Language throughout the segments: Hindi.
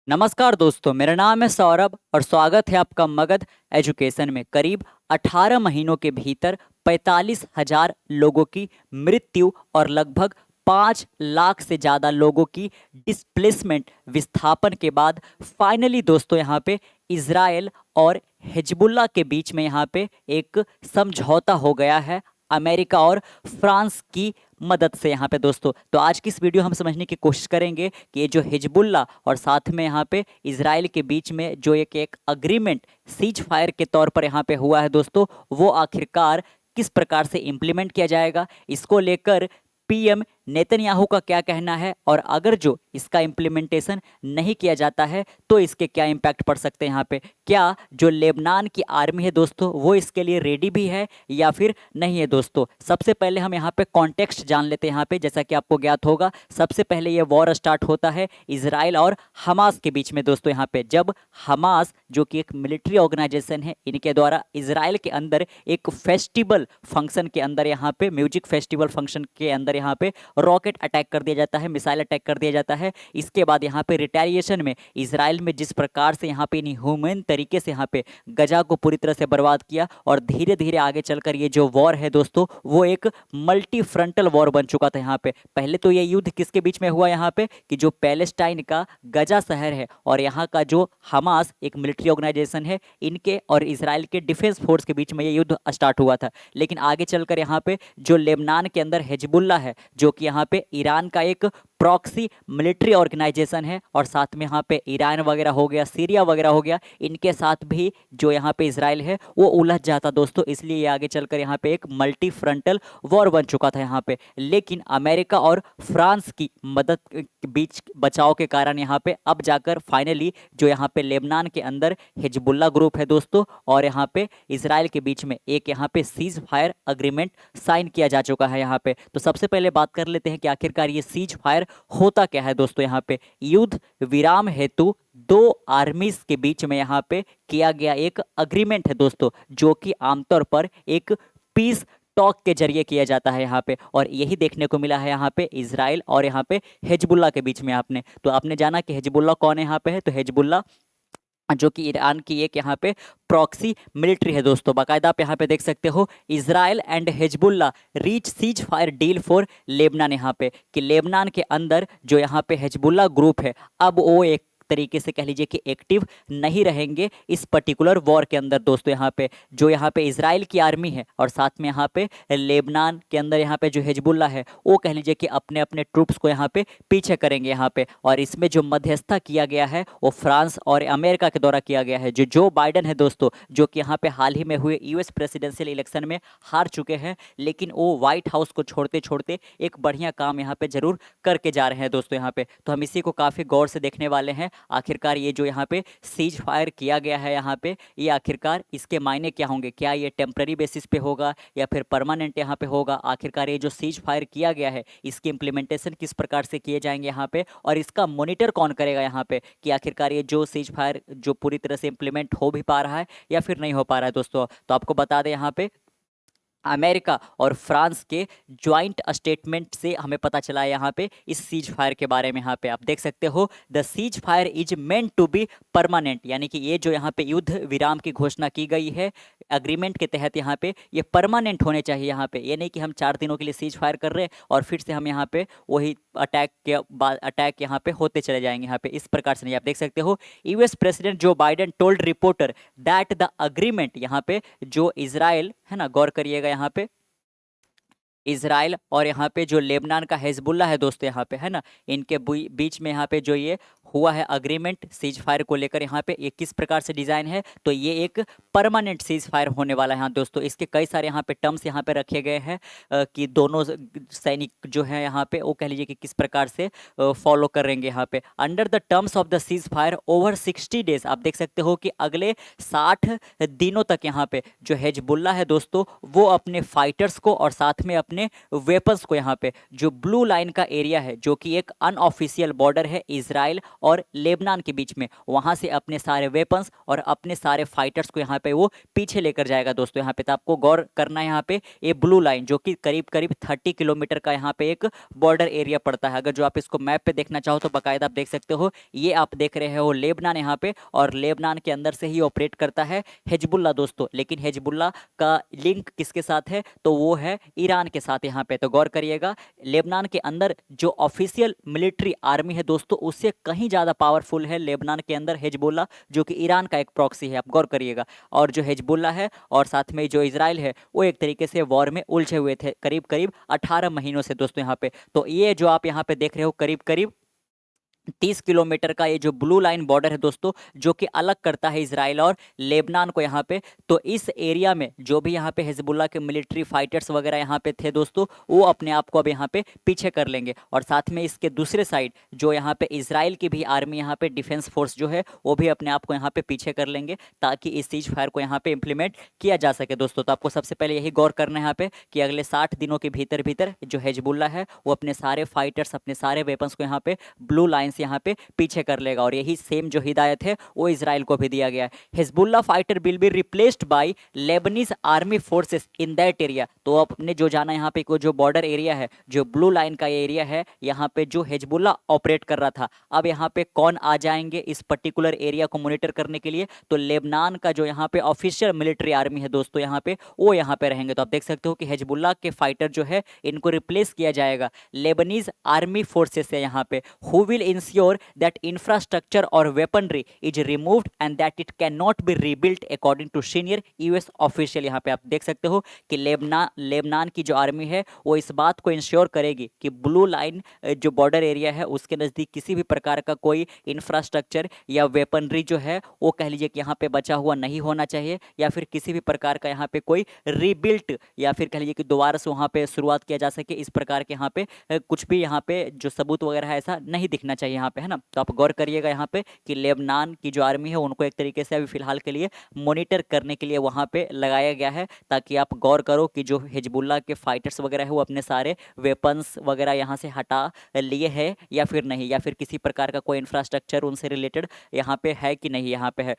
नमस्कार दोस्तों, मेरा नाम है सौरभ और स्वागत है आपका मगध एजुकेशन में। करीब 18 महीनों के भीतर 45,000 लोगों की मृत्यु और लगभग 5 लाख से ज़्यादा लोगों की डिस्प्लेसमेंट विस्थापन के बाद फाइनली दोस्तों यहाँ पे इज़राइल और हिजबुल्लाह के बीच में यहाँ पे एक समझौता हो गया है अमेरिका और फ्रांस की मदद से। यहाँ पे दोस्तों तो आज की इस वीडियो हम समझने की कोशिश करेंगे कि ये जो हिजबुल्ला और साथ में यहाँ पे इजराइल के बीच में जो एक एक अग्रीमेंट सीज फायर के तौर पर यहाँ पे हुआ है दोस्तों, वो आखिरकार किस प्रकार से इम्प्लीमेंट किया जाएगा, इसको लेकर पीएम नेतन्याहू का क्या कहना है, और अगर जो इसका इम्प्लीमेंटेशन नहीं किया जाता है तो इसके क्या इम्पैक्ट पड़ सकते हैं यहाँ पे। क्या जो लेबनान की आर्मी है दोस्तों वो इसके लिए रेडी भी है या फिर नहीं है दोस्तों। सबसे पहले हम यहाँ पे कॉन्टेक्स्ट जान लेते हैं। यहाँ पे जैसा कि आपको ज्ञात होगा, सबसे पहले ये वॉर स्टार्ट होता है इजराइल और हमास के बीच में दोस्तों। यहाँ पे जब हमास जो कि एक मिलिट्री ऑर्गेनाइजेशन है, इनके द्वारा इजराइल के अंदर एक फेस्टिवल फंक्शन के अंदर यहाँ पे म्यूजिक फेस्टिवल फंक्शन के अंदर यहाँ पे रॉकेट अटैक कर दिया जाता है, मिसाइल अटैक कर दिया जाता है। इसके बाद यहाँ पे रिटेलिएशन में इजराइल में जिस प्रकार से यहाँ पे इनह्यूमन तरीके से यहाँ पे गजा को पूरी तरह से बर्बाद किया, और धीरे धीरे आगे चलकर ये जो वॉर है दोस्तों वो एक मल्टी फ्रंटल वॉर बन चुका था। यहाँ पे पहले तो ये युद्ध किसके बीच में हुआ यहाँ पे कि जो पैलेस्टाइन का गजा शहर है और यहाँ का जो हमास एक मिलिट्री ऑर्गेनाइजेशन है, इनके और इजराइल के डिफेंस फोर्स के बीच में ये युद्ध स्टार्ट हुआ था। लेकिन आगे चलकर यहाँ पे जो लेबनान के अंदर हिजबुल्लाह है, जो कि यहाँ पे ईरान का एक प्रॉक्सी मिलिट्री ऑर्गेनाइजेशन है, और साथ में यहाँ पे ईरान वगैरह हो गया, सीरिया वगैरह हो गया, इनके साथ भी जो यहाँ पे इजराइल है वो उलझ जाता दोस्तों। इसलिए ये आगे चलकर यहाँ पे एक मल्टी फ्रंटल वॉर बन चुका था यहाँ पे। लेकिन अमेरिका और फ्रांस की मदद के बीच बचाव के कारण यहाँ पे अब जाकर फाइनली जो यहाँ पे लेबनान के अंदर हिजबुल्ला ग्रुप है दोस्तों और यहाँ पे इजराइल के बीच में एक यहाँ पे सीज फायर अग्रीमेंट साइन किया जा चुका है यहाँ पे। तो सबसे पहले बात कर लेते हैं कि आखिरकार ये सीज फायर होता क्या है दोस्तों। यहाँ पे युद्ध विराम हेतु दो आर्मीज के बीच में यहाँ पे किया गया एक अग्रीमेंट है दोस्तों, जो कि आमतौर पर एक पीस टॉक के जरिए किया जाता है यहाँ पे। और यही देखने को मिला है यहाँ पे इजराइल और यहाँ पे हिजबुल्ला के बीच में। आपने जाना कि हिजबुल्ला कौन है यहाँ पे है, तो हिजबुल्ला जो कि ईरान की एक यहाँ पे प्रॉक्सी मिलिट्री है दोस्तों। बाकायदा आप यहाँ पे देख सकते हो Israel and Hezbollah reach cease fire deal for Lebanon, यहाँ पे कि लेबनान के अंदर जो यहाँ पे हिजबुल्ला ग्रुप है अब वो एक तरीके से कह लीजिए कि एक्टिव नहीं रहेंगे इस पर्टिकुलर वॉर के अंदर दोस्तों। यहाँ पे जो यहाँ पे इजराइल की आर्मी है और साथ में यहाँ पे लेबनान के अंदर यहाँ पे जो हिजबुल्ला है वो कह लीजिए कि अपने अपने ट्रूप्स को यहाँ पे पीछे करेंगे यहाँ पे। और इसमें जो मध्यस्थता किया गया है वो फ्रांस और अमेरिका के द्वारा किया गया है। जो बाइडन है दोस्तों, जो कि यहाँ पे हाल ही में हुए यूएस प्रेसिडेंशियल इलेक्शन में हार चुके हैं, लेकिन वो व्हाइट हाउस को छोड़ते छोड़ते एक बढ़िया काम यहाँ पे जरूर करके जा रहे हैं दोस्तों। यहाँ पे तो हम इसी को काफ़ी गौर से देखने वाले हैं। आखिरकार ये जो यहाँ पे सीज फायर किया गया है यहाँ पे, ये आखिरकार इसके मायने क्या होंगे, क्या ये टेम्पररी बेसिस पे होगा या फिर परमानेंट यहाँ पे होगा। आखिरकार ये जो सीज फायर किया गया है इसकी इम्प्लीमेंटेशन किस प्रकार से किए जाएंगे यहाँ पे, और इसका मॉनिटर कौन करेगा यहाँ पे कि आखिरकार ये जो सीज फायर जो पूरी तरह से इम्प्लीमेंट हो भी पा रहा है या फिर नहीं हो पा रहा है दोस्तों। तो आपको बता दें यहाँ पे अमेरिका और फ्रांस के ज्वाइंट स्टेटमेंट से हमें पता चला है यहाँ पे इस सीज फायर के बारे में। यहाँ पे आप देख सकते हो the cease fire is meant to be permanent, यानी कि ये जो यहाँ पे युद्ध विराम की घोषणा की गई है अग्रीमेंट के तहत यहाँ पे ये परमानेंट होने चाहिए। यहाँ पे ये नहीं कि हम 4 दिनों के लिए सीज फायर कर रहे हैं और फिर से हम यहाँ पे वही अटैक के बाद अटैक यहाँ पे होते चले जाएंगे। यहाँ पे इस प्रकार से नहीं, आप देख सकते हो US president Joe Biden told reporter that the agreement, यहाँ पे जो इजराइल है ना, गौर करिएगा यहाँ पे इजराइल और यहाँ पे जो लेबनान का हिजबुल्ला है दोस्तों यहाँ पे है ना, इनके बीच में यहाँ पे जो ये हुआ है अग्रीमेंट सीज फायर को लेकर, यहाँ पे ये किस प्रकार से डिज़ाइन है, तो ये एक परमानेंट सीज फायर होने वाला है यहाँ दोस्तों। इसके कई सारे यहाँ पे टर्म्स यहाँ पे रखे गए हैं कि दोनों सैनिक जो हैं यहाँ पे वो कह लीजिए कि किस प्रकार से फॉलो करेंगे यहाँ पे। Under the terms of the cease fire over 60 days, आप देख सकते हो कि अगले 60 दिनों तक यहाँ पे जो हिजबुल्ला है दोस्तों वो अपने फाइटर्स को और साथ में अपने वेपन्स को यहाँ पे जो ब्लू लाइन का एरिया है, जो कि एक अनऑफिशियल बॉर्डर है इजराइल और लेबनान के बीच में, वहां से अपने सारे वेपन्स और अपने सारे फाइटर्स को यहाँ पे वो पीछे लेकर जाएगा दोस्तों। यहाँ पे तो आपको गौर करना है, यहाँ पे ये ब्लू लाइन जो कि करीब करीब 30 किलोमीटर का यहाँ पे एक बॉर्डर एरिया पड़ता है। अगर जो आप इसको मैप पे देखना चाहो तो बाकायदा आप देख सकते हो, ये आप देख रहे हो लेबनान यहाँ पे, और लेबनान के अंदर से ही ऑपरेट करता है हिजबुल्ला दोस्तों। लेकिन हिजबुल्ला का लिंक किसके साथ है, तो वो है ईरान के साथ यहाँ पे। तो गौर करिएगा, लेबनान के अंदर जो ऑफिशियल मिलिट्री आर्मी है दोस्तों, उससे कहीं ज़्यादा पावरफुल है लेबनान के अंदर हिजबुल्ला, जो कि ईरान का एक प्रॉक्सी है, आप गौर करिएगा। और जो हिजबुल्ला है और साथ में जो इजराइल है, वो एक तरीके से वॉर में उलझे हुए थे करीब करीब 18 महीनों से दोस्तों यहाँ पे। तो ये जो आप यहाँ पे देख रहे हो करीब करीब 30 किलोमीटर का ये जो ब्लू लाइन बॉर्डर है दोस्तों, जो कि अलग करता है इसराइल और लेबनान को यहाँ पे। तो इस एरिया में जो भी यहाँ पे हिजबुल्ला के मिलिट्री फाइटर्स वगैरह यहाँ पे थे दोस्तों, वो अपने आप को अब यहाँ पे पीछे कर लेंगे। और साथ में इसके दूसरे साइड जो यहाँ पे इसराइल की भी आर्मी यहाँ पे डिफेंस फोर्स जो है, वो भी अपने आप को यहाँ पे पीछे कर लेंगे, ताकि इस सीज फायर को यहाँ पे इम्प्लीमेंट किया जा सके दोस्तों। तो आपको सबसे पहले यही गौर करना है यहाँ पे कि अगले 60 दिनों के भीतर भीतर जो हिजबुल्ला है वो अपने सारे फाइटर्स, अपने सारे वेपन्स को यहाँ पे ब्लू लाइन से यहाँ पे पीछे कर लेगा। और यही सेम जो हिदायत है वो इजराइल को भी दिया गया है। Hezbollah fighter will be replaced by Lebanese army forces in that area. तो आपने जो जाना यहाँ पे जो बॉर्डर एरिया है, जो ब्लू लाइन का एरिया है, यहाँ पे जो हिजबुल्ला ऑपरेट कर रहा था, अब यहाँ पे कौन आ जाएंगे इस पर्टिकुलर एरिया को मॉनिटर करने के लिए, तो लेबनान का जो यहाँ पे ऑफिशियल मिलिट्री आर्मी है दोस्तों, यहाँ पे वो यहाँ पे रहेंगे। तो आप देख सकते हो कि हिजबुल्ला के फाइटर जो है, इनको रिप्लेस किया जाएगा लेबनीज आर्मी फोर्सेस से यहाँ पे, who will ensure that infrastructure or weaponry is removed and that it cannot be rebuilt according to senior US official। यहाँ पे आप देख सकते हो कि लेबनान की जो आर्मी है वो इस बात को इंश्योर करेगी कि ब्लू लाइन जो बॉर्डर एरिया है उसके नज़दीक किसी भी प्रकार का कोई इंफ्रास्ट्रक्चर या वेपनरी जो है वो कह लीजिए कि यहाँ पे बचा हुआ नहीं होना चाहिए, या फिर किसी भी प्रकार का यहाँ पे कोई रीबिल्ट या फिर कह लीजिए कि दोबारा से वहाँ पे शुरुआत किया जा सके, इस प्रकार के यहाँ पे कुछ भी यहाँ पे जो सबूत वगैरह है ऐसा नहीं दिखना चाहिए यहाँ पे, है ना। तो आप गौर करिएगा यहाँ पे कि लेबनान की जो आर्मी है उनको एक तरीके से अभी फिलहाल के लिए मॉनिटर करने के लिए वहाँ पे लगाया गया है, ताकि आप गौर करो कि जो हिजबुल्ला के फाइटर्स वगैरह है वो अपने सारे वेपन्स वगैरह यहाँ से हटा लिए है या फिर नहीं, या फिर किसी प्रकार का कोई इंफ्रास्ट्रक्चर उनसे रिलेटेड यहाँ पे है कि नहीं यहाँ पे है।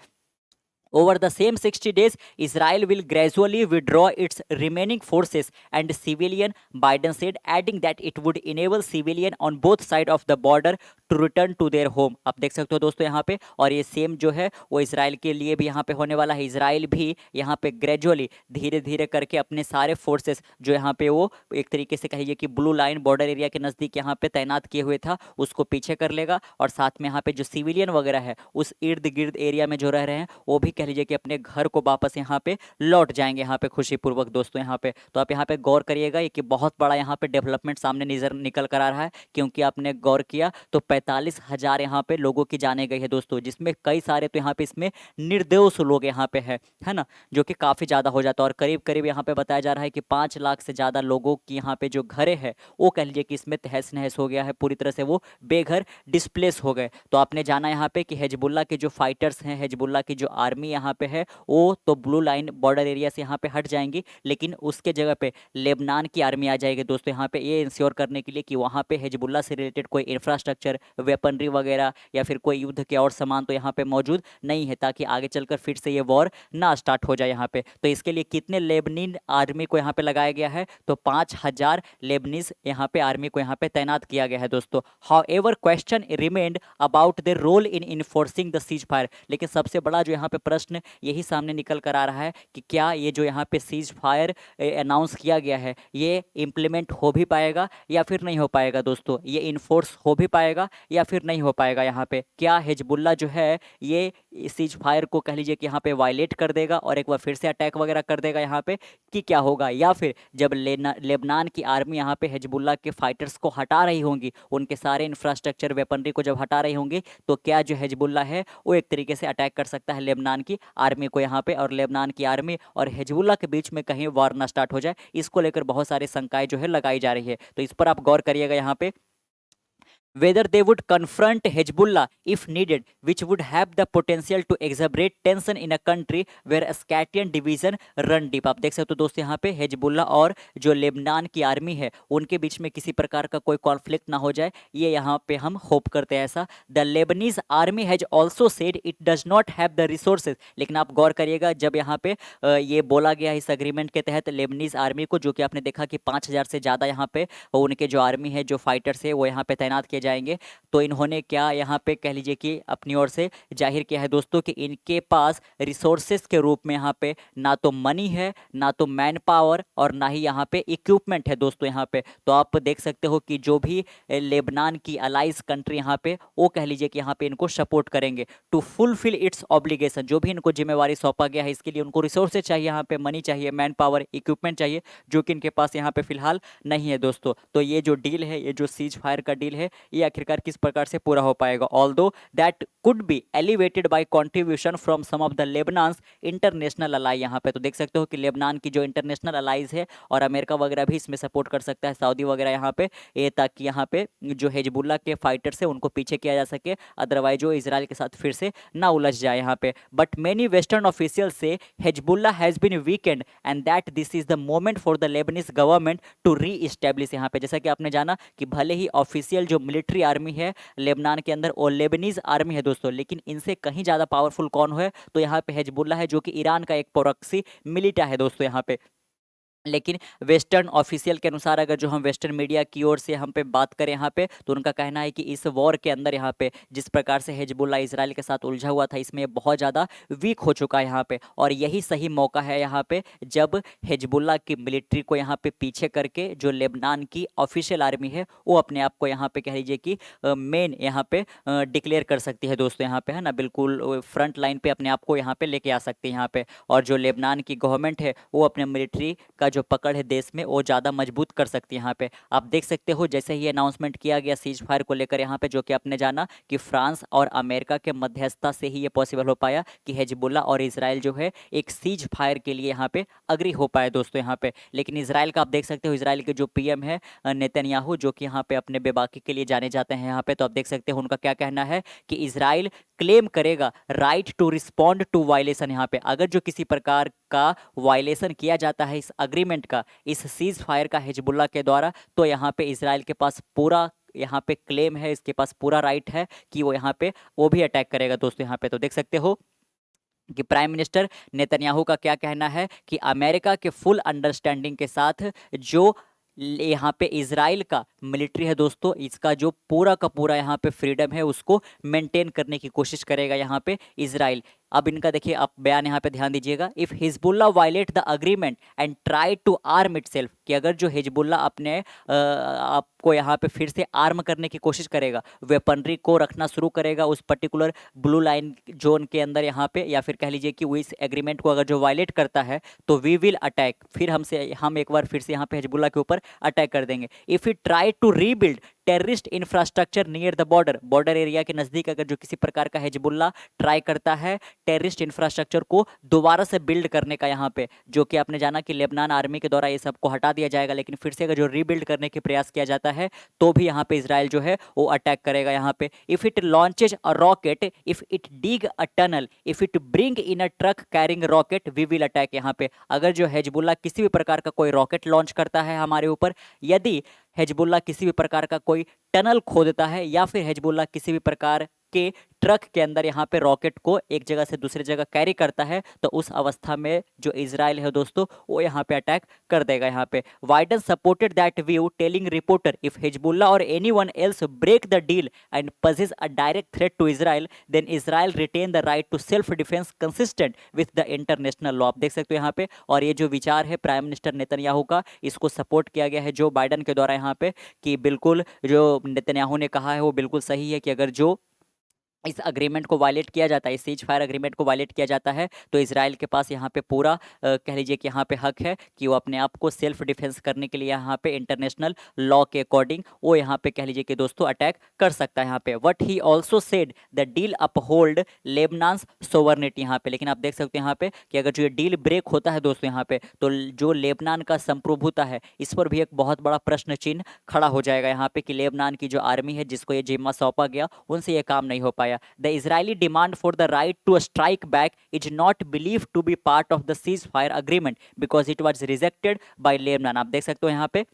Over the same 60 days, Israel will gradually withdraw its remaining forces and civilian, Biden said, adding that it would enable civilian on both sides of the border to return to their home। आप देख सकते हो दोस्तों यहाँ पे, और ये सेम जो है वो इसराइल के लिए भी यहाँ पे होने वाला है। इसराइल भी यहाँ पे ग्रेजुअली धीरे धीरे करके अपने सारे फोर्सेस जो यहाँ पे वो एक तरीके से कहिए कि ब्लू लाइन बॉर्डर एरिया के नज़दीक यहाँ पे तैनात किए हुए था उसको पीछे कर लेगा, और साथ में यहाँ पे जो सिविलियन वगैरह है उस इर्द गिर्द एरिया में जो रह रहे हैं वो भी कह लीजिए कि अपने घर को वापस यहाँ पे लौट जाएंगे यहाँ पे खुशीपूर्वक दोस्तों यहाँ पे। तो आप यहाँ पे गौर करिएगा कि बहुत बड़ा यहाँ पे डेवलपमेंट सामने निकल कर आ रहा है, क्योंकि आपने गौर किया तो 45,000 यहाँ पे लोगों की जाने गई है दोस्तों, जिसमें कई सारे तो यहाँ पे इसमें निर्दोष लोग यहाँ पे है ना, जो कि काफ़ी ज़्यादा हो जाता है। और करीब करीब यहाँ पे बताया जा रहा है कि 5 लाख से ज़्यादा लोगों की यहाँ पे जो घरे है वो कह लीजिए कि इसमें तहस नहस हो गया है, पूरी तरह से वो बेघर डिस्प्लेस हो गए। तो आपने जाना यहाँ पे कि हिजबुल्ला के जो फाइटर्स हैं, हिजबुल्ला की जो आर्मी यहाँ पे है वो तो ब्लू लाइन बॉर्डर एरिया से यहाँ पे हट जाएंगी, लेकिन उसके जगह पे लेबनान की आर्मी आ जाएगी दोस्तों यहाँ पे, ये इंश्योर करने के लिए कि वहाँ पे हिजबुल्ला से रिलेटेड कोई इंफ्रास्ट्रक्चर, वेपनरी वगैरह या फिर कोई युद्ध के और सामान तो यहाँ पे मौजूद नहीं है, ताकि आगे चलकर फिर से ये वॉर ना स्टार्ट हो जाए यहाँ पे। तो इसके लिए कितने लेबनीन आर्मी को यहाँ पे लगाया गया है, तो 5,000 लेबनीज यहाँ पे आर्मी को यहाँ पे तैनात किया गया है दोस्तों। However question remained about the role in enforcing the cease fire. लेकिन सबसे बड़ा जो यहाँ पे प्रश्न यही सामने निकल कर आ रहा है कि क्या ये जो यहाँ पे सीज फायर अनाउंस किया गया है ये इम्प्लीमेंट हो भी पाएगा या फिर नहीं हो पाएगा दोस्तों, ये इन्फोर्स हो भी पाएगा या फिर नहीं हो पाएगा। यहाँ पे क्या हिजबुल्ला जो है ये सीज फायर को कह लीजिए कि यहाँ पे वायलेट कर देगा और एक बार फिर से अटैक वगैरह कर देगा यहाँ पे, कि क्या होगा, या फिर जब लेबनान की आर्मी यहाँ पे हिजबुल्ला के फाइटर्स को हटा रही होंगी, उनके सारे इंफ्रास्ट्रक्चर वेपनरी को जब हटा रही होंगी, तो क्या जो हिजबुल्ला है वो एक तरीके से अटैक कर सकता है लेबनान की आर्मी को यहाँ पे, और लेबनान की आर्मी और हिजबुल्ला के बीच में कहीं वार ना स्टार्ट हो जाए। इसको लेकर बहुत सारी शंकाएं जो है लगाई जा रही है। तो इस पर आप गौर करिएगा यहाँ पे whether they would confront Hezbollah if needed, which would have the potential to exacerbate tension in a country where a Scythian division run deep। आप देख सकते हो दोस्तों यहाँ पे हेजबुल्ला और जो लेबनान की आर्मी है उनके बीच में किसी प्रकार का कोई कॉन्फ्लिक्ट ना हो जाए, ये यहाँ पे हम होप करते हैं ऐसा। The Lebanese army has also said it does not have the resources. लेकिन आप गौर करिएगा जब यहाँ पे ये बोला गया इस अग्रीमेंट के तहत लेबनीज आर्मी को, जो कि आपने देखा कि 5,000 से ज़्यादा यहाँ पे उनके जो आर्मी है, जो फाइटर्स है वो यहाँ पे तैनात किए जाएंगे, तो इन्होंने क्या यहाँ पे कह लीजिए कि अपनी ओर से जाहिर किया है दोस्तों कि इनके पास रिसोर्सेज के रूप में यहाँ पे ना तो मनी है, ना तो मैन पावर, और ना ही यहाँ पे इक्विपमेंट है दोस्तों यहाँ पे। तो आप देख सकते हो कि जो भी लेबनान की अलाइज कंट्री यहाँ पे वो कह लीजिए कि यहाँ पे इनको सपोर्ट करेंगे टू फुलफिल इट्स ऑब्लिगेशन। जो भी इनको जिम्मेवारी सौंपा गया है इसके लिए उनको रिसोर्सेज चाहिए, यहाँ पे मनी चाहिए, मैन पावर, इक्विपमेंट चाहिए, जो कि इनके पास यहाँ पे फिलहाल नहीं है दोस्तों। तो ये जो डील है, ये जो सीज फायर का डील है, ये आखिरकार किस प्रकार से पूरा हो पाएगा। Although that could be elevated by contribution from some of the Lebanon's international ally. यहाँ पे तो देख सकते हो कि लेबनान की जो इंटरनेशनल अलाइज है और अमेरिका वगैरह भी इसमें सपोर्ट कर सकता है, सऊदी वगैरह यहाँ पे, ये ताकि यहाँ पे जो हेजबुल्ला के फाइटर्स है उनको पीछे किया जा सके, अदरवाइज जो इसराइल के साथ फिर से ना उलझ जाए यहाँ पे। But many western official say Hezbollah has been weakened and that this is the moment for the Lebanese government to reestablish. यहाँ पे जैसा कि आपने जाना कि भले ही ऑफिशियल जो मिलिट्री आर्मी है लेबनान के अंदर वो लेबनीज आर्मी है दोस्तों, लेकिन इनसे कहीं ज़्यादा पावरफुल कौन है, तो यहाँ पे हेजबुल्ला है, जो कि ईरान का एक प्रोक्सी मिलिटा है दोस्तों यहाँ पे। लेकिन वेस्टर्न ऑफिशियल के अनुसार, अगर जो हम वेस्टर्न मीडिया की ओर से हम पे बात करें यहाँ पे, तो उनका कहना है कि इस वॉर के अंदर यहाँ पे जिस प्रकार से हेजबुल्ला इसराइल के साथ उलझा हुआ था, इसमें बहुत ज़्यादा वीक हो चुका है यहाँ पे, और यही सही मौका है यहाँ पे जब हेजबुल्ला की मिलिट्री को यहाँ पे पीछे करके जो लेबनान की ऑफिशियल आर्मी है वो अपने आप को यहाँ पे कह लीजिए कि मेन यहाँ पे डिक्लेयर कर सकती है दोस्तों यहाँ पे, है ना, बिल्कुल फ्रंट लाइन पे अपने आप को यहाँ पे लेके आ सकती है यहाँ पे। और जो लेबनान की गवर्नमेंट है वो अपने मिलिट्री का जो पकड़ है देश में वो ज़्यादा मजबूत कर सकती है यहाँ पे। आप देख सकते हो जैसे ही अनाउंसमेंट किया गया सीज फायर को लेकर यहाँ पे, जो कि आपने जाना कि फ्रांस और अमेरिका के मध्यस्थता से ही ये पॉसिबल हो पाया कि हेजबुल्ला और इसराइल जो है एक सीज फायर के लिए यहाँ पे अग्री हो पाए दोस्तों यहाँ पे। लेकिन इसराइल का आप देख सकते हो, इसराइल के जो पीएम है नेतन्याहू, जो कि यहाँ पे अपने बेबाकी के लिए जाने जाते हैं यहाँ पे, तो आप देख सकते हो उनका क्या कहना है कि इसराइल क्लेम करेगा right to respond to violation. यहाँ पे अगर जो किसी प्रकार का वायलेशन किया जाता है इस अग्रीमेंट का, इस सीज फायर का हेजबुल्ला के द्वारा, तो यहाँ पे इसराइल के पास पूरा यहाँ पे क्लेम है, इसके पास पूरा राइट है कि वो यहाँ पे वो भी अटैक करेगा दोस्तों यहाँ पे। तो देख सकते हो कि प्राइम मिनिस्टर नेतन्याहू का क्या कहना है कि अमेरिका के फुल अंडरस्टैंडिंग के साथ जो यहाँ पे इसराइल का मिलिट्री है दोस्तों, इसका जो पूरा का पूरा यहाँ पे फ्रीडम है उसको मेंटेन करने की कोशिश करेगा यहाँ पे इसराइल। अब इनका देखिए आप बयान यहाँ पे ध्यान दीजिएगा, if Hezbollah violate the agreement and try to arm itself, कि अगर जो हिजबुल्ला अपने आपको यहाँ पे फिर से आर्म करने की कोशिश करेगा, वेपनरी को रखना शुरू करेगा उस पर्टिकुलर ब्लू लाइन जोन के अंदर यहाँ पे, या फिर कह लीजिए कि वो इस एग्रीमेंट को अगर जो वायलेट करता है तो वी विल अटैक, फिर हम एक बार फिर से यहाँ पे हिजबुल्ला के ऊपर अटैक कर देंगे। If it try to rebuild terrorist infrastructure near the border area के नज़दीक, अगर जो किसी प्रकार का हिजबुल्ला ट्राई करता है टेररिस्ट इंफ्रास्ट्रक्चर को दोबारा से बिल्ड करने का यहाँ पे, जो कि आपने जाना कि लेबनान आर्मी के द्वारा ये सबको हटा दिया जाएगा, लेकिन फिर से अगर जो रीबिल्ड करने की प्रयास किया जाता है तो भी यहाँ पे इसराइल जो है वो अटैक करेगा यहाँ पे। If it launches a rocket, if it dig a tunnel, if it bring in a truck carrying rocket, we will attack. यहाँ पे अगर जो हेजबुल्ला किसी भी प्रकार का कोई रॉकेट लॉन्च करता है हमारे ऊपर, यदि हेजबुल्ला किसी भी प्रकार का कोई टनल खोदता है, या फिर हेजबुल्ला किसी भी प्रकार के ट्रक के अंदर यहाँ पे रॉकेट को एक जगह से दूसरी जगह कैरी करता है, तो उस अवस्था में जो इजराइल है दोस्तों वो यहाँ पे अटैक कर देगा यहाँ पे। Biden supported that view, telling reporter if Hezbollah or anyone else break the deal and poses a direct threat to Israel, then Israel retain the right to self defence consistent with the international law. आप देख सकते हो यहाँ पे, और ये जो विचार है प्राइम मिनिस्टर नेतन्याहू का, इसको सपोर्ट किया गया है जो बाइडन के द्वारा यहाँ पे, कि बिल्कुल जो नेतन्याहू ने कहा है वो बिल्कुल सही है कि अगर जो इस अग्रीमेंट को वायलेट किया जाता है, इस सीज फायर अग्रीमेंट को वायलेट किया जाता है, तो इसराइल के पास यहाँ पे पूरा कह लीजिए कि यहाँ पे हक है कि वो अपने आप को सेल्फ डिफेंस करने के लिए यहाँ पे इंटरनेशनल लॉ के अकॉर्डिंग वो यहाँ पे कह लीजिए कि दोस्तों अटैक कर सकता है यहाँ पे। But he also said the deal uphold Lebanon's sovereignty यहाँ पे, लेकिन आप देख सकते हैं यहाँ पे कि अगर जो ये डील ब्रेक होता है दोस्तों यहाँ पे, तो जो लेबनान का संप्रभुता है इस पर भी एक बहुत बड़ा प्रश्न चिन्ह खड़ा हो जाएगा यहाँ पे कि लेबनान की जो आर्मी है जिसको ये जिम्मा सौंपा गया उनसे ये काम नहीं हो पाया। The Israeli demand for the right to strike back is not believed to be part of the ceasefire agreement because it was rejected by Lebanon। आप देख सकते हो यहाँ पे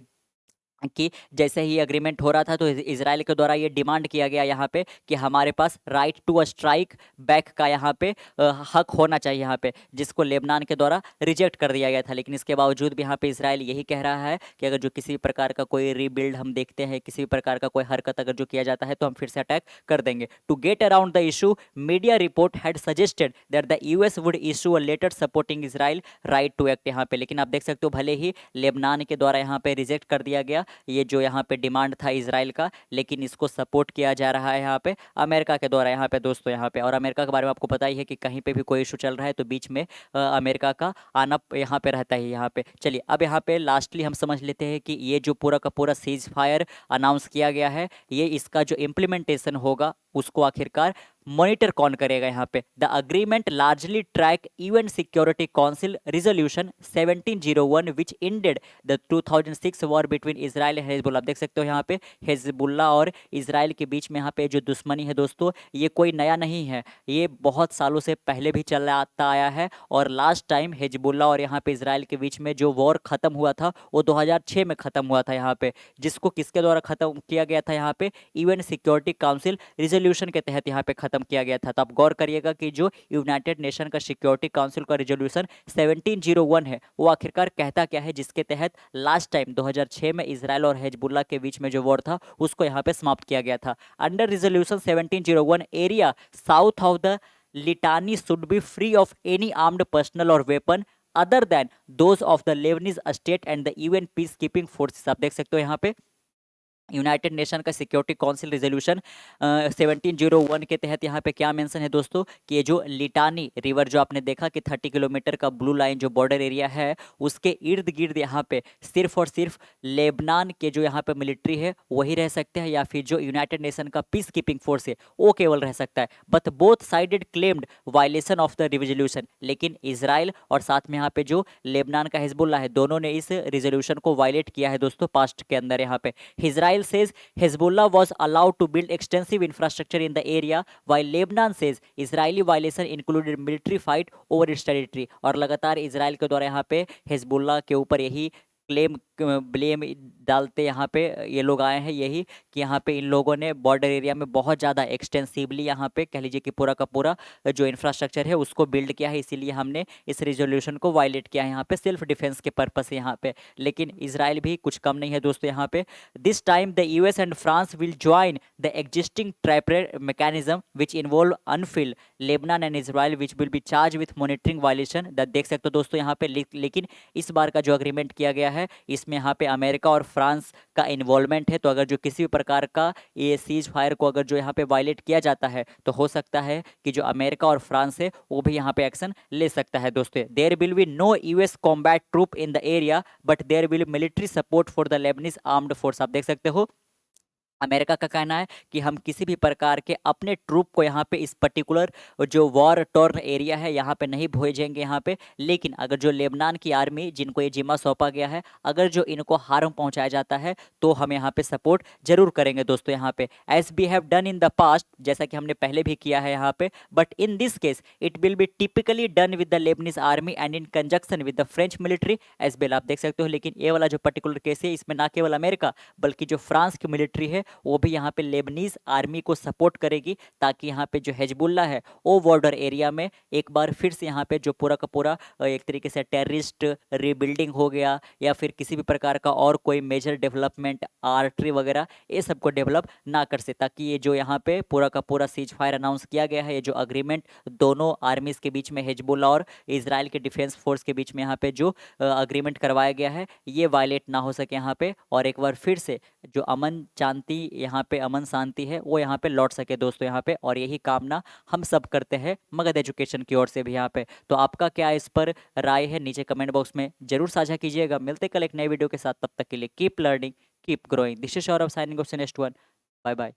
कि जैसे ही अग्रीमेंट हो रहा था तो इजराइल के द्वारा ये डिमांड किया गया यहाँ पे कि हमारे पास right to a strike back का यहाँ पे हक होना चाहिए यहाँ पे, जिसको लेबनान के द्वारा रिजेक्ट कर दिया गया था। लेकिन इसके बावजूद भी यहाँ पे इजराइल यही कह रहा है कि अगर जो किसी प्रकार का कोई रीबिल्ड हम देखते हैं, किसी प्रकार का कोई हरकत अगर जो किया जाता है तो हम फिर से अटैक कर देंगे। To get around the issue, media report had suggested that the US would issue a letter supporting Israel right to act यहाँ पे। लेकिन आप देख सकते हो भले ही लेबनान के द्वारा यहाँ पे रिजेक्ट कर दिया गया ये जो यहाँ पे डिमांड था इजराइल का, लेकिन इसको सपोर्ट किया जा रहा है यहाँ पे अमेरिका के द्वारा यहाँ पे दोस्तों यहाँ पे। और अमेरिका के बारे में आपको पता ही है कि कहीं पे भी कोई इशू चल रहा है तो बीच में अमेरिका का आना यहाँ पे रहता है यहाँ पे। चलिए अब यहाँ पे लास्टली हम समझ लेते हैं कि ये जो पूरा का पूरा सीज फायर अनाउंस किया गया है, ये इसका जो इम्प्लीमेंटेशन होगा उसको आखिरकार मॉनिटर कौन करेगा यहाँ पे। The agreement largely track UN security council resolution 1701 which ended the 2006 war between Israel and Hezbollah. आप देख सकते हो यहाँ पे हिजबुल्ला और इजराइल के बीच में यहाँ पे जो दुश्मनी है दोस्तों ये कोई नया नहीं है, ये बहुत सालों से पहले भी चला आता आया है। और लास्ट टाइम हिजबुल्ला और यहाँ पे इजराइल के बीच में जो वॉर खत्म हुआ था वो 2006 में खत्म हुआ था यहाँ पे, जिसको किसके द्वारा खत्म किया गया था यहाँ पे यूएन सिक्योरिटी काउंसिल रिजोल्यूशन के तहत यहाँ पे खत्म किया गया था। तो आप गौर करिएगा कि जो यूनाइटेड नेशन का सिक्योरिटी काउंसिल का रिजोल्यूशन 1701 है वो आखिरकार कहता क्या है, जिसके तहत लास्ट टाइम 2006 में इजराइल और हिजबुल्ला के बीच में जो वॉर था उसको यहाँ पे समाप्त किया गया था। Under resolution 1701 area south of the Litani should be free of any armed personal or weapon other than those of the Lebanese state and the UN peace keeping forces. आप देख सकते हो यहाँ पे यूनाइटेड नेशन का सिक्योरिटी काउंसिल रिजोल्यूशन 1701 के तहत यहाँ पे क्या मेंशन है दोस्तों कि ये जो लिटानी रिवर जो आपने देखा कि 30 किलोमीटर का ब्लू लाइन जो बॉर्डर एरिया है उसके इर्द गिर्द यहाँ पे सिर्फ और सिर्फ लेबनान के जो यहाँ पे मिलिट्री है वही रह सकते हैं या फिर जो यूनाइटेड नेशन का पीस कीपिंग फोर्स है वो केवल रह सकता है। But both sided claimed violation of the resolution, लेकिन इसराइल और साथ में यहाँ पे जो लेबनान का हिजबुल्ला है दोनों ने इस रिजोल्यूशन को वायलेट किया है दोस्तों पास्ट के अंदर। यहाँ पे Israel says Hezbollah was allowed to build extensive infrastructure in the area, while Lebanon says Israeli violation included military fight over its territory। और लगातार इजराइल के द्वारा यहाँ पे हिजबुल्ला के ऊपर यही ब्लेम डालते यहाँ पे ये लोग आए हैं यही कि यहाँ पे इन लोगों ने बॉर्डर एरिया में बहुत ज़्यादा एक्सटेंसिवली यहाँ पे कह लीजिए कि पूरा का पूरा जो इंफ्रास्ट्रक्चर है उसको बिल्ड किया है, इसीलिए हमने इस रिजोल्यूशन को वायलेट किया है यहाँ पे सेल्फ डिफेंस के पर्पस से यहाँ पे। लेकिन इसराइल भी कुछ कम नहीं है दोस्तों यहाँ पे। This time the US and France will join the existing tripartite mechanism which involve UNIFIL Lebanon and Israel which will be charge with monitoring violation. देख सकते हो दोस्तों यहाँ पे, लेकिन इस बार का जो अग्रीमेंट किया गया है इसमें यहाँ पे अमेरिका और फ्रांस का इन्वॉल्वमेंट है। तो अगर जो किसी भी प्रकार का ये सीज फायर को अगर जो यहाँ पे वायलेट किया जाता है तो हो सकता है कि जो अमेरिका और फ्रांस है वो भी यहाँ पे एक्शन ले सकता है दोस्तों। There will be no US combat troop in the area but there will military support for the Lebanese armed force. आप देख सकते हो अमेरिका का कहना है कि हम किसी भी प्रकार के अपने ट्रूप को यहाँ पे इस पर्टिकुलर जो वॉर टॉर्न एरिया है यहाँ पे नहीं भेजेंगे यहाँ पे, लेकिन अगर जो लेबनान की आर्मी जिनको ये जिम्मा सौंपा गया है अगर जो इनको हार्म पहुँचाया जाता है तो हम यहाँ पे सपोर्ट जरूर करेंगे दोस्तों यहाँ पे, as we have done in the past, जैसा कि हमने पहले भी किया है यहाँ पे। But in this case it will be typically done with the Lebanese army and in conjunction with the French military as well. आप देख सकते हो, लेकिन ये वाला जो पर्टिकुलर केस है इसमें ना केवल अमेरिका बल्कि जो फ्रांस की मिलिट्री है वो भी यहाँ पे लेबनीज आर्मी को सपोर्ट करेगी ताकि यहाँ पे जो हिजबुल्ला है वो बॉर्डर एरिया में एक बार फिर से यहाँ पे जो पूरा का पूरा एक तरीके से टेररिस्ट रीबिल्डिंग हो गया या फिर किसी भी प्रकार का और कोई मेजर डेवलपमेंट आर्टरी वगैरह ये सबको डेवलप ना कर सके, ताकि ये जो यहाँ पे पूरा का पूरा सीज फायर अनाउंस किया गया है, ये जो अग्रीमेंट दोनों आर्मीज के बीच में हिजबुल्ला और इजराइल के डिफेंस फोर्स के बीच में यहाँ पे जो अग्रीमेंट करवाया गया है ये वायलेट ना हो सके यहाँ पे, और एक बार फिर से जो अमन शांति जितनी यहाँ पे अमन शांति है वो यहाँ पे लौट सके दोस्तों यहाँ पे, और यही कामना हम सब करते हैं मगध एजुकेशन की ओर से भी यहाँ पे। तो आपका क्या इस पर राय है नीचे कमेंट बॉक्स में जरूर साझा कीजिएगा। मिलते कल एक नए वीडियो के साथ, तब तक के लिए keep learning keep growing. This is Saurabh signing off see next one. Bye bye.